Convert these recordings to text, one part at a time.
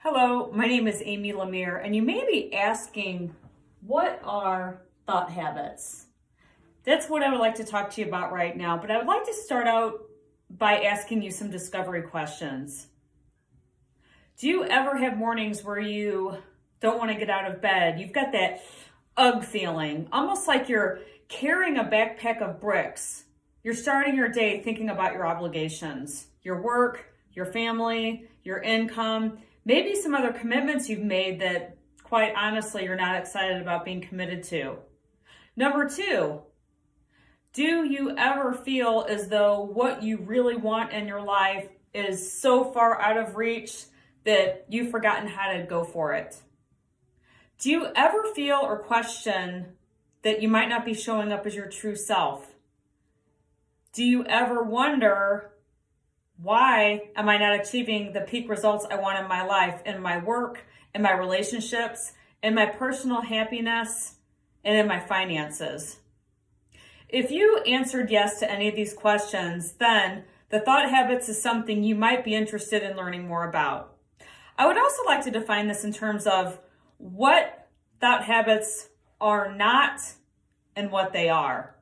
Hello, my name is Amy Lemire, and you may be asking, what are thought habits? That's what I would like to talk to you about right now, but I would like to start out by asking you some discovery questions. Do you ever have mornings where you don't want to get out of bed? You've got that ugh feeling, almost like you're carrying a backpack of bricks. You're starting your day thinking about your obligations, your work, your family, your income, maybe some other commitments you've made that, quite honestly, you're not excited about being committed to. Number two, do you ever feel as though what you really want in your life is so far out of reach that you've forgotten how to go for it? Do you ever feel or question that you might not be showing up as your true self? Do you ever wonder, why am I not achieving the peak results I want in my life, in my work, in my relationships, in my personal happiness, and in my finances? If you answered yes to any of these questions, then the thought habits is something you might be interested in learning more about. I would also like to define this in terms of what thought habits are not and what they are.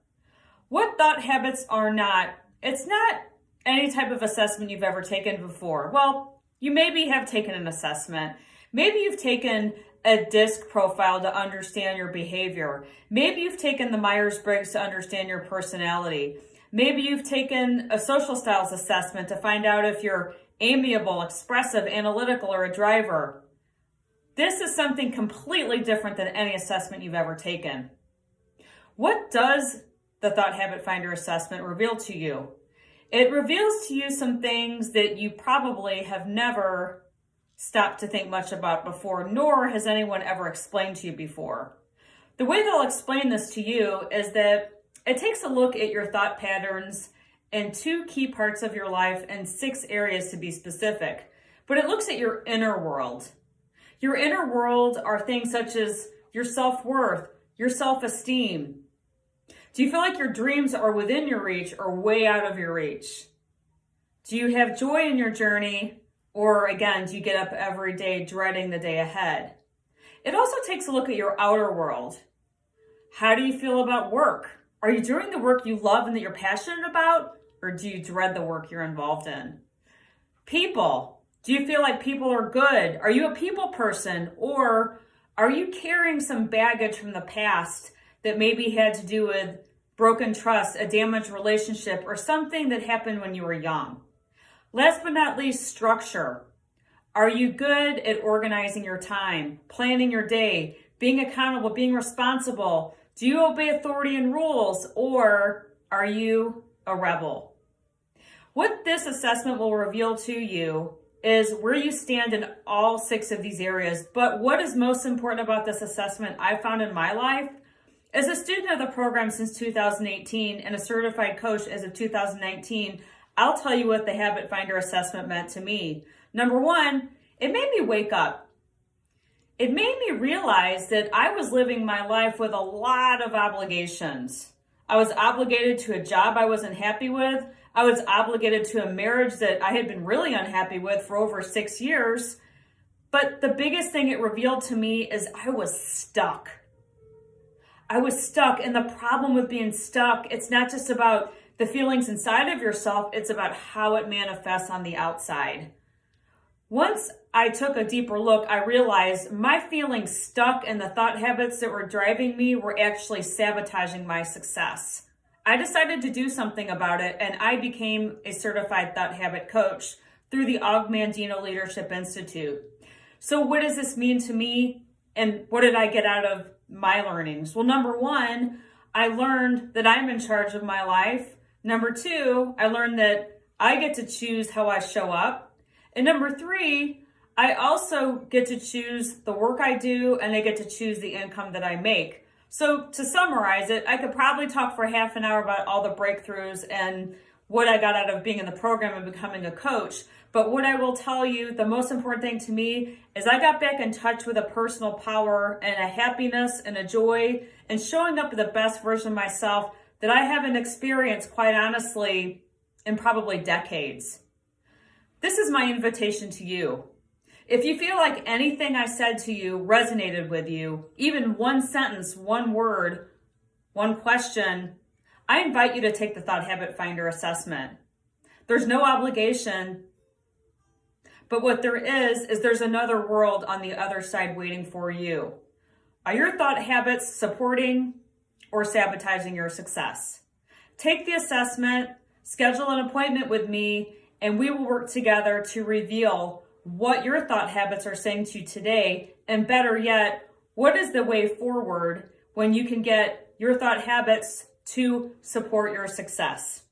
What thought habits are not, it's not any type of assessment you've ever taken before. Well, you maybe have taken an assessment. Maybe you've taken a DISC profile to understand your behavior. Maybe you've taken the Myers-Briggs to understand your personality. Maybe you've taken a social styles assessment to find out if you're amiable, expressive, analytical, or a driver. This is something completely different than any assessment you've ever taken. What does the Thought Habit Finder assessment reveal to you? It reveals to you some things that you probably have never stopped to think much about before, nor has anyone ever explained to you before. The way they'll explain this to you is that it takes a look at your thought patterns in 2 key parts of your life and 6 areas to be specific. But it looks at your inner world. Your inner world are things such as your self-worth, your self-esteem. Do you feel like your dreams are within your reach or way out of your reach? Do you have joy in your journey? Or again, do you get up every day dreading the day ahead? It also takes a look at your outer world. How do you feel about work? Are you doing the work you love and that you're passionate about? Or do you dread the work you're involved in? People. Do you feel like people are good? Are you a people person? Or are you carrying some baggage from the past that maybe had to do with broken trust, a damaged relationship, or something that happened when you were young? Last but not least, structure. Are you good at organizing your time, planning your day, being accountable, being responsible? Do you obey authority and rules, or are you a rebel? What this assessment will reveal to you is where you stand in all 6 of these areas. But what is most important about this assessment I found in my life, as a student of the program since 2018 and a certified coach as of 2019, I'll tell you what the Habit Finder assessment meant to me. Number 1, it made me wake up. It made me realize that I was living my life with a lot of obligations. I was obligated to a job I wasn't happy with. I was obligated to a marriage that I had been really unhappy with for over 6 years. But the biggest thing it revealed to me is I was stuck. I was stuck, and the problem with being stuck, it's not just about the feelings inside of yourself, it's about how it manifests on the outside. Once I took a deeper look, I realized my feelings stuck and the thought habits that were driving me were actually sabotaging my success. I decided to do something about it, and I became a certified thought habit coach through the Og Mandino Leadership Institute. So what does this mean to me, and what did I get out of my learnings? Well, number 1, I learned that I'm in charge of my life. Number 2, I learned that I get to choose how I show up. And number 3, I also get to choose the work I do, and I get to choose the income that I make. So to summarize it, I could probably talk for half an hour about all the breakthroughs and what I got out of being in the program and becoming a coach. But what I will tell you, the most important thing to me is I got back in touch with a personal power and a happiness and a joy and showing up with the best version of myself that I haven't experienced, quite honestly, in probably decades. This is my invitation to you. If you feel like anything I said to you resonated with you, even one sentence, one word, one question, I invite you to take the Thought Habit Finder assessment. There's no obligation, but what there is there's another world on the other side waiting for you. Are your thought habits supporting or sabotaging your success? Take the assessment, schedule an appointment with me, and we will work together to reveal what your thought habits are saying to you today, and better yet, what is the way forward when you can get your thought habits to support your success.